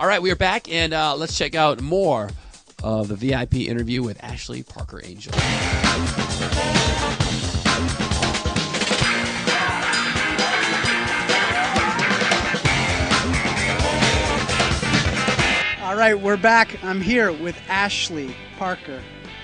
All right, we are back, and let's check out more of the VIP interview with Ashley Parker Angel. All right, we're back. I'm here with Ashley Parker.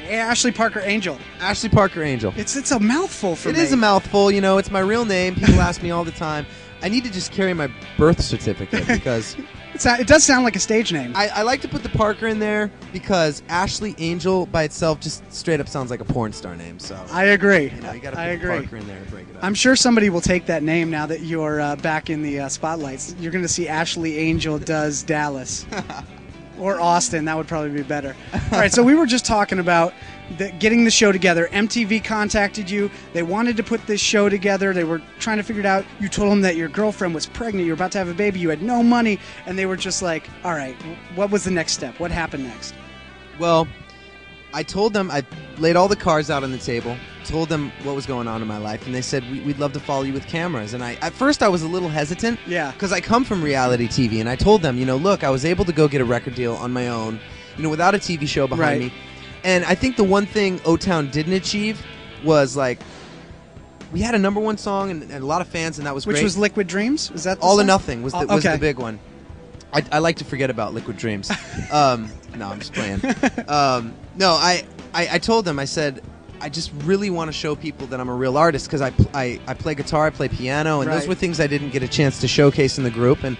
Ashley Parker Angel. Ashley Parker Angel. It's a mouthful for me. It is a mouthful. You know, it's my real name. People ask me all the time. I need to just carry my birth certificate because... It does sound like a stage name. I like to put the Parker in there because Ashley Angel by itself just straight up sounds like a porn star name. So I agree. You know, you got to put the Parker in there to break it up. I'm sure somebody will take that name now that you're back in the spotlights. You're going to see Ashley Angel does Dallas. Or Austin. That would probably be better. All right, so we were just talking about getting the show together. MTV contacted you. They wanted to put this show together. They were trying to figure it out. You told them that your girlfriend was pregnant. You were about to have a baby. You had no money. And they were just like, all right, what was the next step? What happened next? Well, I told them, I laid all the cards out on the table, told them what was going on in my life, and they said, we'd love to follow you with cameras. And at first I was a little hesitant, because I come from reality TV, and I told them, look, I was able to go get a record deal on my own, without a TV show behind me. And I think the one thing O-Town didn't achieve was, like, we had a #1 song and a lot of fans, and that was great. Which was Liquid Dreams? Was that the All song? or Nothing was the big one. I like to forget about Liquid Dreams. No, I'm just playing. No, I told them, I said, I just really want to show people that I'm a real artist because I play guitar, I play piano, and those were things I didn't get a chance to showcase in the group. And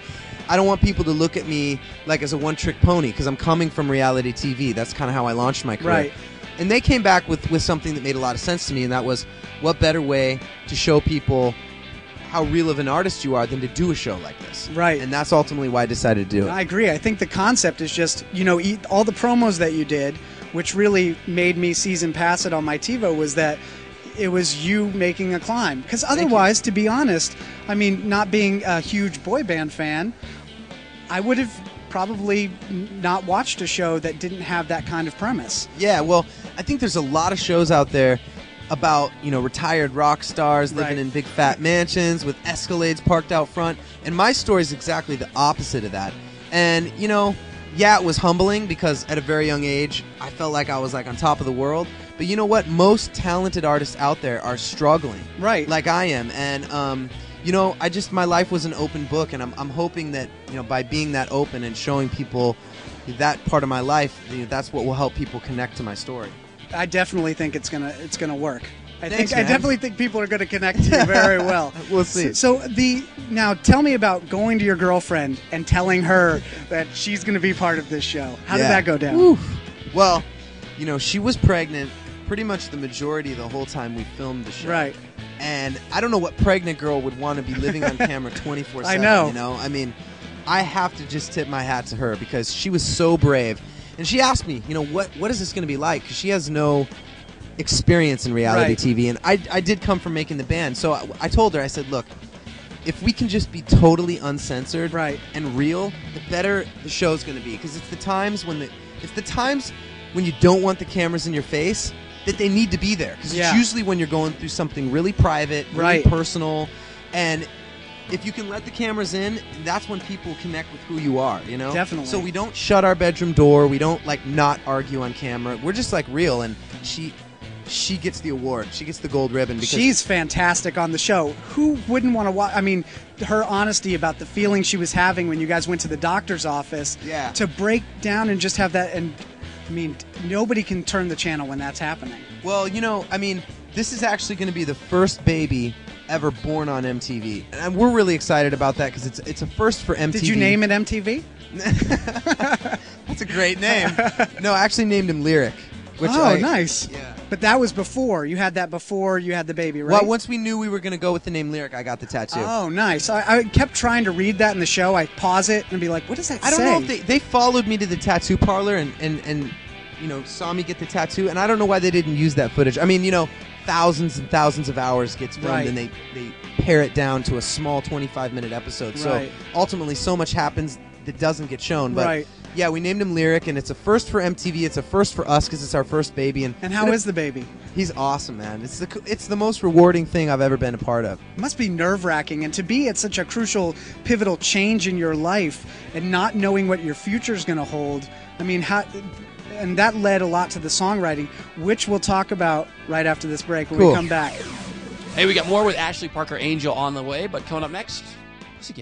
I don't want people to look at me like as a one-trick pony because I'm coming from reality TV. That's kind of how I launched my career. Right. And they came back with something that made a lot of sense to me, and that was, what better way to show people how real of an artist you are than to do a show like this. Right. And that's ultimately why I decided to do it. I agree. I think the concept is just, all the promos that you did, which really made me season pass it on my TiVo, was that it was you making a climb. Because otherwise, to be honest, I mean, not being a huge boy band fan, I would have probably not watched a show that didn't have that kind of premise. Yeah, well, I think there's a lot of shows out there about, retired rock stars living in big fat mansions with Escalades parked out front. And my story is exactly the opposite of that. And, yeah, it was humbling because at a very young age, I felt like I was like on top of the world. But you know what? Most talented artists out there are struggling. Right. Like I am. And, my life was an open book. And I'm hoping that, by being that open and showing people that part of my life, that's what will help people connect to my story. I definitely think it's gonna work. Thanks, I definitely think people are gonna connect to you very well. We'll see. So now tell me about going to your girlfriend and telling her that she's gonna be part of this show. How did that go down? Oof. Well, she was pregnant pretty much the majority of the whole time we filmed the show. Right. And I don't know what pregnant girl would want to be living on camera 24/7. I know. I mean, I have to just tip my hat to her because she was so brave. And she asked me, what is this going to be like? Because she has no experience in reality TV. And I did come from making the band. So I told her, I said, look, if we can just be totally uncensored and real, the better the show's going to be. Because it's the times when you don't want the cameras in your face that they need to be there. Because it's usually when you're going through something really private, really personal. And if you can let the cameras in, that's when people connect with who you are, Definitely. So we don't shut our bedroom door. We don't, not argue on camera. We're just, real. And she gets the award. She gets the gold ribbon. Because she's fantastic on the show. Who wouldn't want to watch? I mean, her honesty about the feeling she was having when you guys went to the doctor's office. Yeah. To break down and just have that. And, I mean, nobody can turn the channel when that's happening. Well, this is actually going to be the first baby ever born on MTV, and we're really excited about that because it's a first for MTV. Did you name it MTV? That's a great name. No, I actually named him Lyric. Nice. Yeah. But that was before. You had that before you had the baby, right? Well, once we knew we were going to go with the name Lyric, I got the tattoo. Oh, nice. I kept trying to read that in the show. I'd pause it and be like, what does that say? I don't know if they followed me to the tattoo parlor and saw me get the tattoo, and I don't know why they didn't use that footage. I mean, thousands and thousands of hours gets filmed, and they pare it down to a small 25-minute episode. So ultimately, so much happens that doesn't get shown. But Yeah, we named him Lyric, and it's a first for MTV. It's a first for us because it's our first baby. And how is the baby? He's awesome, man. It's the most rewarding thing I've ever been a part of. It must be nerve-wracking, and to be at such a crucial, pivotal change in your life and not knowing what your future is going to hold. I mean, and that led a lot to the songwriting, which we'll talk about right after this break when we come back. Hey, we got more with Ashley Parker Angel on the way, but coming up next, Music